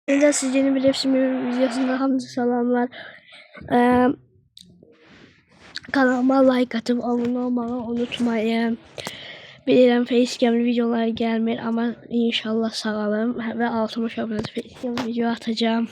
Önce siz yeni bir hepsinin videosunda hamza salamlar. Ee, Kanalıma like atıp abone olmayı unutmayın. Bilirəm facecamlı videolar gelmir ama inşallah sağalım ve 60 abone facecamlı video atacağım.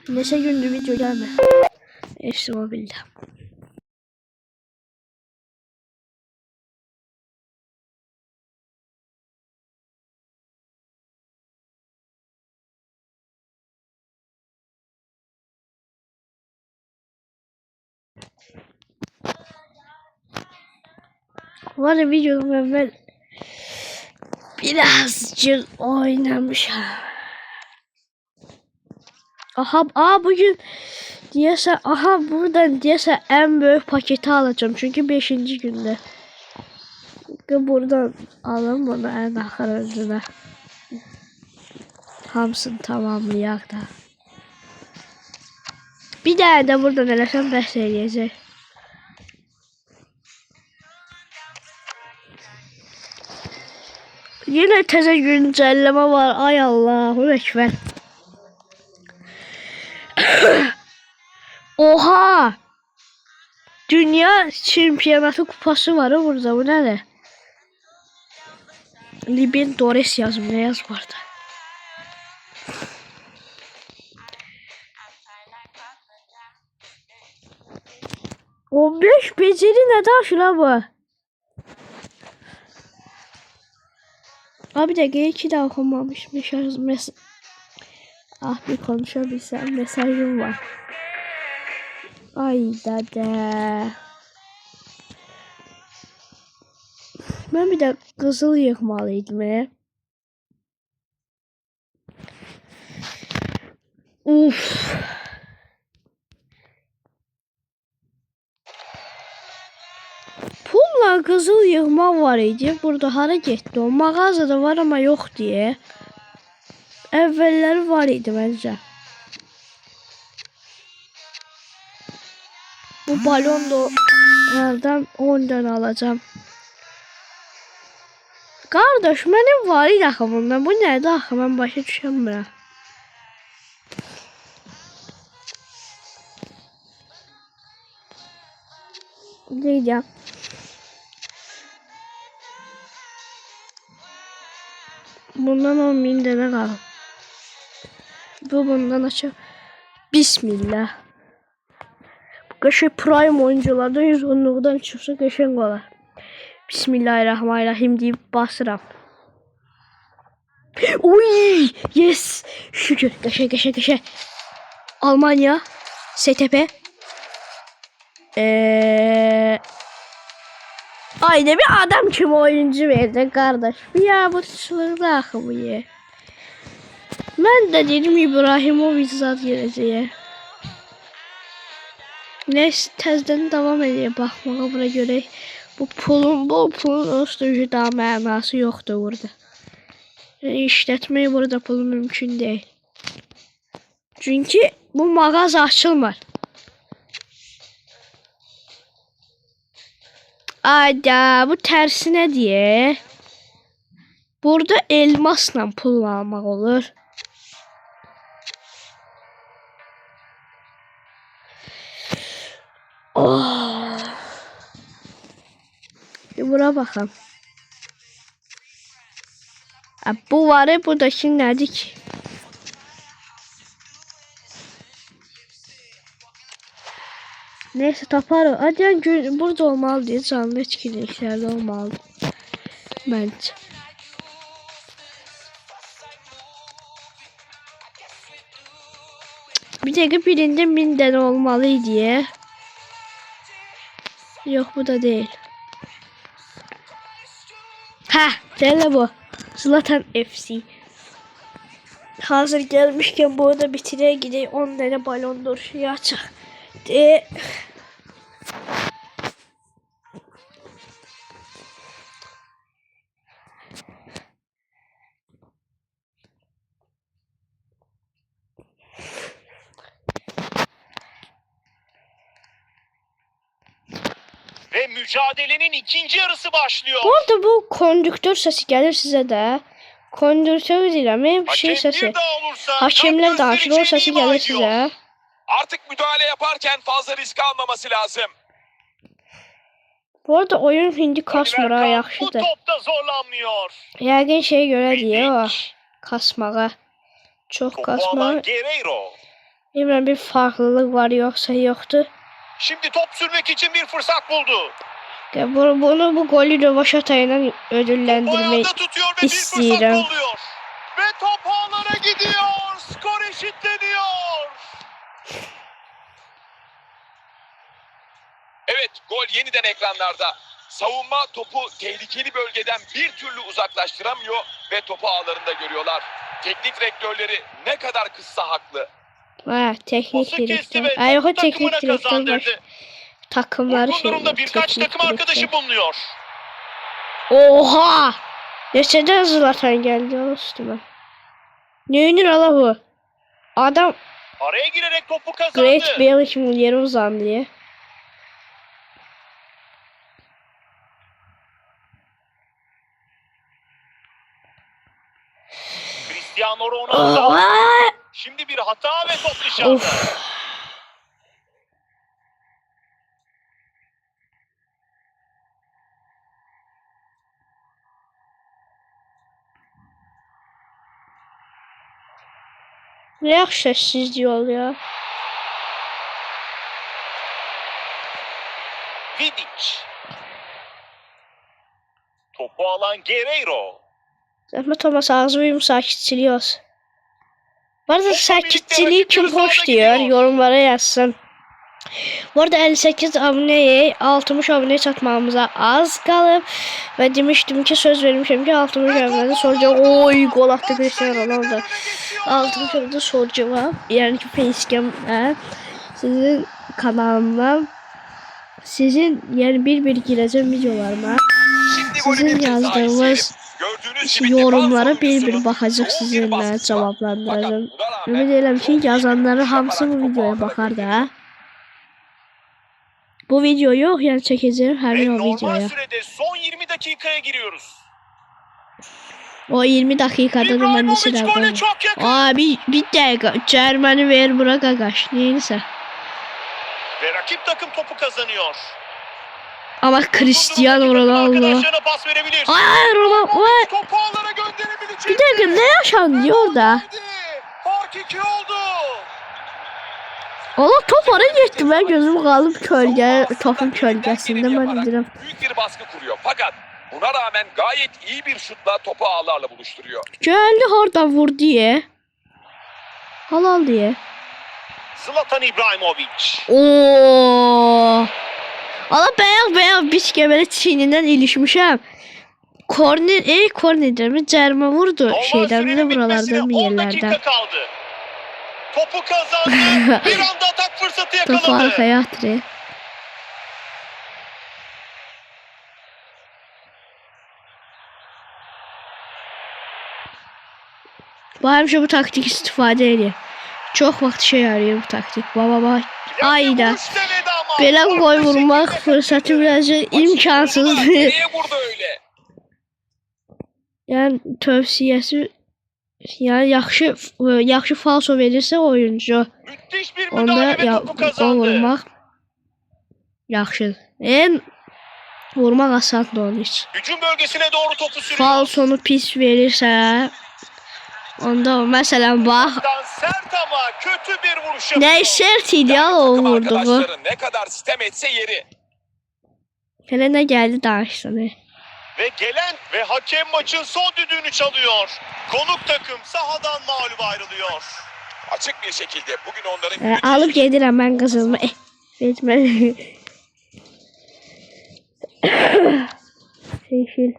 Neçə gündür video gelmir. Hepsi mobilde. Var ya videodan evvel birazcık oynamışım. Aha bugün diyese buradan diyese en büyük paketi alacağım çünkü 5. günde. Buradan alın bunu en axır özünə. Hamısını tamamlayaq da. Bir dənə də buradan eləsəm bəs eləyəcək. Yine təzə güncəlləmə var. Ay Allahu Ekber. Oha! Dünya çempionatı kupası var burada. Bu nədir? Libertadores yazım. Ne yaz vardı? On 15 beceri ne taşına bu? Abi de iki daha okumamış mesaj. Ah bir konuşabilsem mesajım var. Ay dede. Ben bir de kızıl yıkmalıydım. Uf. Pulla kızıl yığma var idi. Burada hara getdi o? Mağazada var ama yok diye. Evvelleri var idi bence. Bu balon da nereden 10 tane alacağım. Kardeş benim var idi axı bundan. Bu nədir axı? Mən başa düşəmirəm. Deyəcəm. Bundan 10.000 tane qalıb. Bu bundan açıq. Bismillah. Qəşəng prime oyunculardan 110'luqdan çıxsa qəşəng olar. Bismillahirrahmanirrahim deyib basıram. Uy! Yes! Şükür. Qəşəng. Almanya. STP. Ayda bir adam kimi oyuncu verdi kardeş. Ya bu çılgın axı bu ye. Mən də dedim İbrahimovic zat gələcək. Neyse təzdən davam edək baxmağa buna görə. Bu pulun üstüncü daha mənası yoxdur burada. Yani işletmeyi burada pulun mümkün değil. Çünkü bu mağaza açılmır. Ayda bu tersine diye. Burada elmasla pul almak olur. Oh. Buna bakalım. Bu var ya buradaki nedir ki? Neyse taparım. Hadi yani burada olmalı diye canlı etkinliklerde olmalı. Bence. Bir tek birinde 1000 tane olmalı diye. Yok bu da değil. Ha, deli bu. Zlatan FC. Hazır gelmişken bu arada bitireye gideyim 10 tane balon duruşu açık. mücadelenin ikinci yarısı başlıyor. Bu arada bu kondüktör sesi gelir size de. Kondüktör deyirəm, bir şey Hakem sesi. bir daha olursa Hakemler danışır, o sesi gelir size. Artık müdahale yaparken fazla risk almaması lazım. Bu arada oyun hindi kasmır ha, Bu yaxşıdır. topta zorlanmıyor. Yəqin şey görə deyə o, Vidic. kasmağa. Çox Topu kasmağa. alan Guerreiro. Bilmem bir farklılık var yoksa yoktu. Şimdi top sürmek için bir fırsat buldu. Bunu bu golü rövaşata ile Bu ödüllendirmeyi ayağında tutuyor ve bir fırsat istedim. kolluyor. Ve top ağlara gidiyor. Skor eşitleniyor. Evet, gol yeniden ekranlarda. Savunma topu tehlikeli bölgeden bir türlü uzaklaştıramıyor ve topu ağlarında görüyorlar. Teknik direktörleri ne kadar kızsa haklı. Ha, teknik Pası kesti direktör. ve Ay yok, takımına teknik direktör var. kazandırdı. Takımlar Uygun şey. durumda birkaç teknik takım arkadaşı direktör. bulunuyor. Oha! Neçədən Zlatan geldi o üstüme. Neyinir ala bu? Adam Araya girerek topu kazandı. Great Bale kimi yeri uzandı diye. Cristiano Ronaldo. Aa! Şimdi bir hata ve top dışarıda. Of. Ne yaxşı səssizlik oluyor. Vidic. Topu alan Guerreiro. Zəhmət olmasa ağzı sakitçiliği olsun. Bu arada sakitçiliği kim rakip hoş yarı diyor, sahada gidiyor. yorumlara yazsın. Bu arada 58 aboneye 60 aboneye çatmamıza az kalıb ve demiştim ki söz vermişim ki 60 abonede soracağım. Oy gol attı Cristiano Ronaldo. 60 abonede soracağım. Yani ki facecam sizin kanalımdan sizin yani bir gireceğim videolarıma. Şimdi Sizin golü bir kez daha yazdığınız izleyelim. Gördüğünüz gibi yorumlara defans bir oyuncusunun bakacaq yoğun bir sizinle baskısı var. cevaplandıracağım. Fakat buna rağmen Ümid edirəm ki çok iyi bir yazanların vuruş hamısı bu yaparak topu videoya ağlara bakar gönderiyor. da. Bu video yok yani çekeceğim her Ve yıl normal videoya. sürede son 20 dakikaya giriyoruz. O 20 dakikada da ben de İbrahimovic silah gole koyayım. çok yakın. Aa bir dakika. Cermeni ver bırak agaş. Neyse. Ve rakip takım topu kazanıyor. Ama Cristiano Uzun durumdaki takım Ronaldo. arkadaşlarına pas verebilir. Ay Ronaldo. Ay. Topu ağlara gönderebilecek. Bir dakika ne yaşandı orada? Fark 2 oldu. Allah top oraya gitti, ben gözüm kaldım kölge, Savunma topun aslında elinden kölgesinde geleni ben yaparak dedim. büyük bir baskı kuruyor. Fakat buna rağmen gayet iyi bir şutla topu ağlarla buluşturuyor. Geldi oradan vur diye. Halal diye. Zlatan İbrahimovic. Oo. Allah beyaz bir böyle çiğninden ilişmişəm. Korner, kornerden mi cərmə vurdu Normal şeyden de sürenin buralardan bitmesine bir 10 yerlerden. dakika kaldı. Topu kazandı. Bir anda atak fırsatı Topu yakaladı. arkaya atırıyor. Bu hemşe bu taktik istifade ediyor. Çok vakit şey yarıyor bu taktik. Baba. Ayda. Vuruş denedi ama Belə farklı gol vurmaq şekilde fırsatı kaçırdı. birazcık imkansız. Nereye vurdu öyle? Yani tövsiyəsi yani yaxşı falso verirsə oyuncu Müthiş bir onda müdahale ve topu gol kazandı. vurmaq yaxşıdır. Vurmaq asandır onun için. Hücum bölgesine doğru topu sürüyor. Falsonu pis verirsə onda məsələn bax Dan sert ama kötü bir vuruş yapıyor. nə sert idi ya o Takım vurduğu. arkadaşları ne kadar sitem etse yeri. Hələ nə gəldi danışsın. Ve gelen ve hakem maçın son düdüğünü çalıyor. Konuk takım sahadan mağlup ayrılıyor. Açık bir şekilde bugün onların Alıp gedirəm mən qızılımı. Etmə. Yeşil.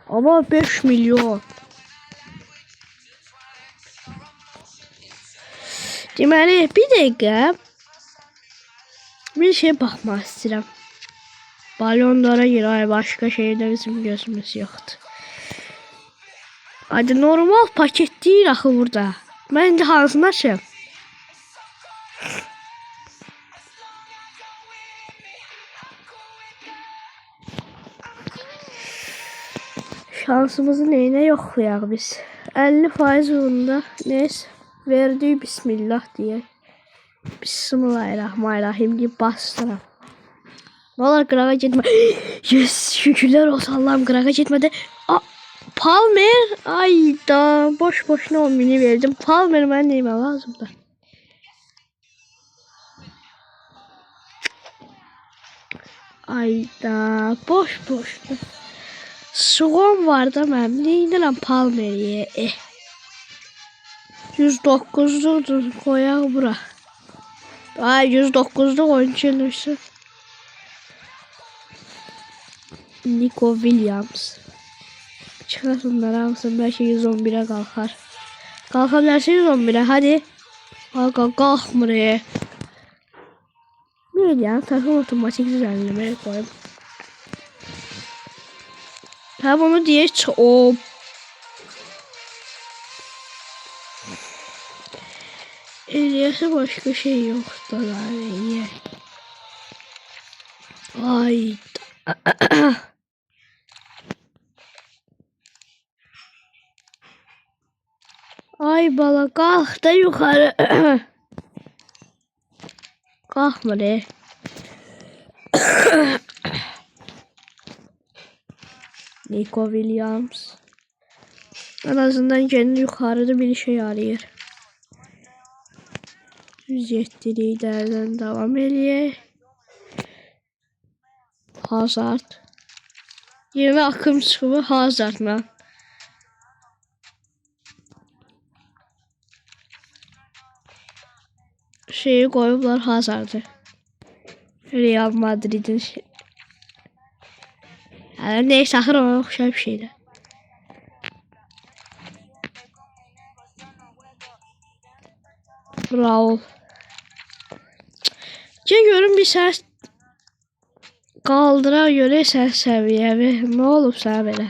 Ama 5 milyon. Deməli, bir dəqiqə bir şey baxmaq istəyirəm. Balonlara girer, başka şeyde bizim gözümüz yoktu. Hadi normal paket değil axı burada. Mən indi hansını açım? Şansımızı neyine yoxlayaq biz. 50% bunda. Neyse. Verdik bismillah diye. Bismillahirrahmanirrahim deyib bastıram. Vallahi qırağa getmə. Yes, şükürlər olsun Allah'ım, qırağa getmədi. Palmer. Ayda boş boşuna 10 mini verdim. Palmer mən neyimə lazımdır? Ayda boş boşuna. Suğum var da mən neyinirəm Palmer'ye. 109'dur koyaq bura. Ay 109'da oyuncu. Nico Williams. Çıxar onları alsın, belki 111'e qalxar. Qalxa bilərsə 111'e, hadi. Qalxmır. Median takım otomatik düzenlemeye koyayım. Ha bunu diye o Elias'a başka şey yoktu lan. Ay. Ay bala kalk da yukarı. Kalkma de. Nico Williams. En azından kendi yukarıda bir şey arıyor. 107 liderden devam ediyor. Hazard. Yeni akım çıkımı Hazard'la. Şeyi koyublar Hazard'ı. Real Madrid'in şey. Yani neyse ahır ona okşar bir şeydi. Raul. Görün bir ses kaldıra göre sen seviyevi. Ne olup sana böyle?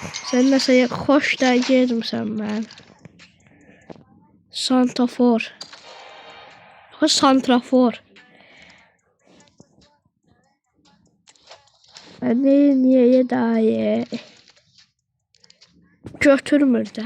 Sen mesela hoş da girdim sen ben. Santrafor. Santrafor. Ben niye daha iyi? Götürmür de.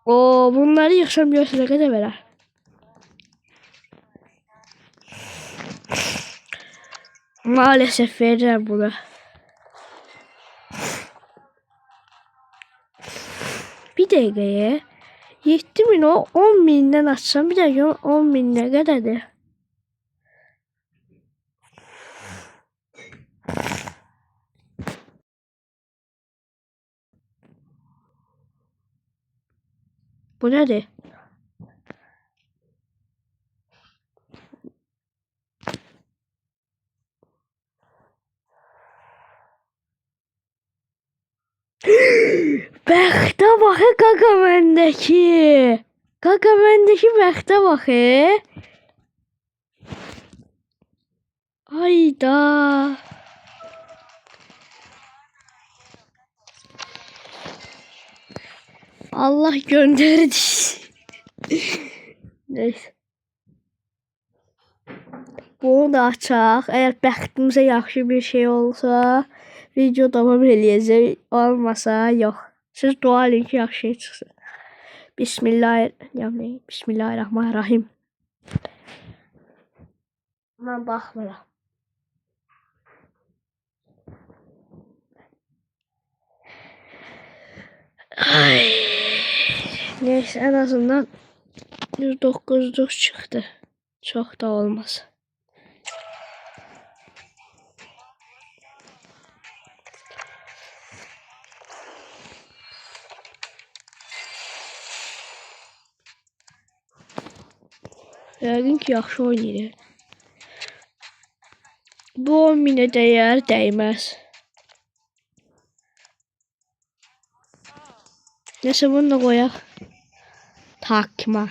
O bunları yıksam göğsüne kadar verer. Maalesef verirler bunu. Bir dakikaya 7.000 o 10.000'den atsam bir dakika 10.000 ne kadardı? Bu nedir? Bəxtə bax qaqa məndəki. Qaqa məndəki bəxtə bax. Ayda. Allah gönderdi. Neyse. Bunu da açaq. Əgər bəxtimizə yaxşı bir şey olsa, video davam eləyəcək. Olmasa, yox. Siz dua edin ki, yaxşı şey çıxsın. Bismillahirrahmanirrahim. Mən baxmıram. Ay. Neyse, en azından 109'luk çıxdı. Çox da olmaz. Yəqin ki, yaxşı oynayır. Bu 10.000'e dəyər, dəyməz. Neyse bunu da qoyaq. Takma.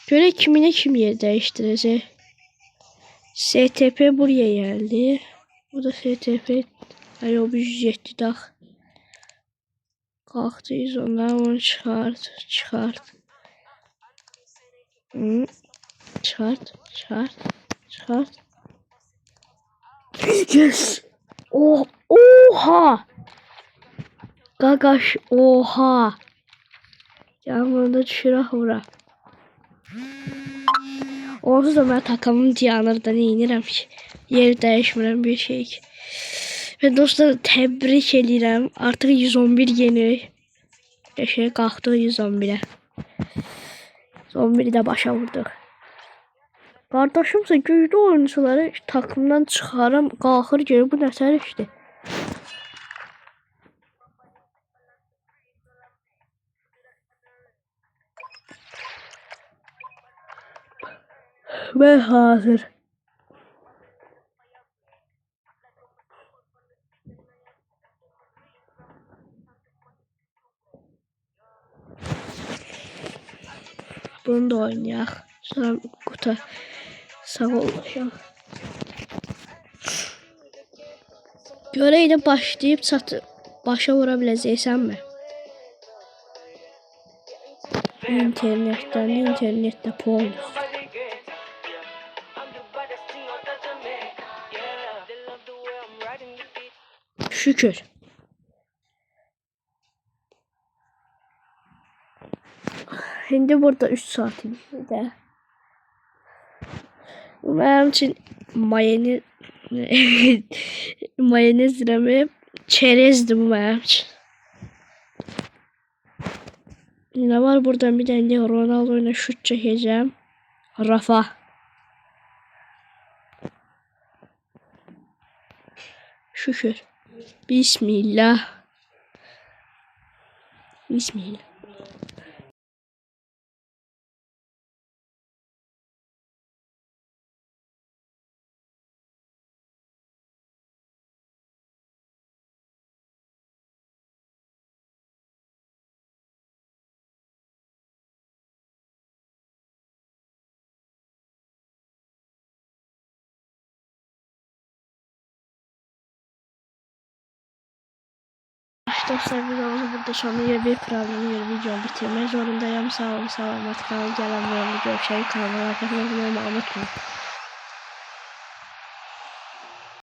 Görək kiminə kim yer dəyişdirəcək. STP buraya geldi. Bu da STP. Hayır o 107 dağ. Kalktıyız ondan onu çıkart. Çıkart. Hı. Çıkart. Çıkart. Çıkart. Yes. Oh, oha. Gagaş oha. Canımda düşürək ora. Onsuz da ben takımım dayanırdan inirəm ki. Yer dəyişmirəm bir şey ki. Ve dostlar tebrik edirəm. Artıq 111 yeni. Şey qalxdıq 111'e. 111'i də başa vurduq. Qardaşımsa güclü oyuncuları takımdan çıxaram. Qalxır görür bu nətər işdir. Ben hazır. Bunu da oynayaq. Sonra quta sağ olacaq. Görəylə başlayıb başa vura biləcəksənmi? İnternetdə polus. Şükür. Şimdi burada 3 saatim de. Bu benim için mayonez mi? Çerezdi bu benim için. Ne var burada bir tane Ronaldo ile şut çekeceğim. Rafa. Şükür. Bismillah. Bismillah. Dostlar videomuzu burada sonuna bir problemi videomu bitirmek zorundayım. Sağ olun, selamet kalın. Gelen videomda görüşelim. Kanalıma abone olmayı unutmayın.